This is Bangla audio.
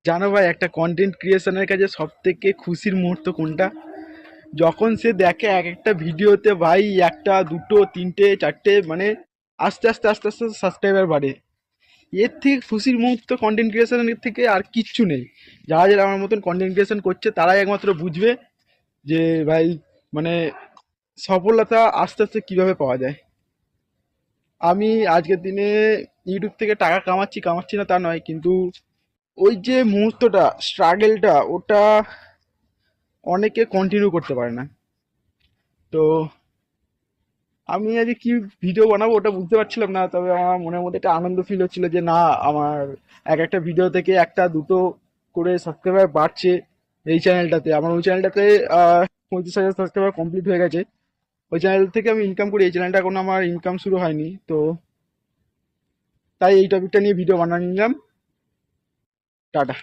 জানো ভাই, একটা কন্টেন্ট ক্রিয়েশনের কাছে সব থেকে খুশির মুহূর্ত কোনটা? যখন সে দেখে এক একটা ভিডিওতে ভাই একটা দুটো তিনটে চারটে মানে আস্তে আস্তে আস্তে আস্তে সাবস্ক্রাইবার বাড়ে। এর থেকে খুশির মুহূর্ত কন্টেন্ট ক্রিয়েশনের থেকে আর কিচ্ছু নেই। যারা যারা আমার মতন কন্টেন্ট ক্রিয়েশন করছে তারাই একমাত্র বুঝবে যে ভাই মানে সফলতা আস্তে আস্তে কিভাবে পাওয়া যায়। আমি আজকের দিনে ইউটিউব থেকে টাকা কামাচ্ছি কামাচ্ছি না তা নয়, কিন্তু ওই যে মুহূর্তটা, স্ট্রাগেলটা, ওটা অনেকে কন্টিনিউ করতে পারে না। তো আমি আজকে কি ভিডিও বানাবো ওটা বুঝতে পারছিলাম না, তবে আমার মনের মধ্যে একটা আনন্দ ফিল হচ্ছিল যে না, আমার এক একটা ভিডিও থেকে একটা দুটো করে সাবস্ক্রাইবার বাড়ছে। এই চ্যানেলটাতে, আমার ওই চ্যানেলটাতে 35,000 সাবস্ক্রাইবার কমপ্লিট হয়ে গেছে। ওই চ্যানেল থেকে আমি ইনকাম করি, এই চ্যানেলটা এখন আমার ইনকাম শুরু হয়নি তো। তাই এই টপিকটা নিয়ে ভিডিও বানিয়ে নিলাম। টাটা।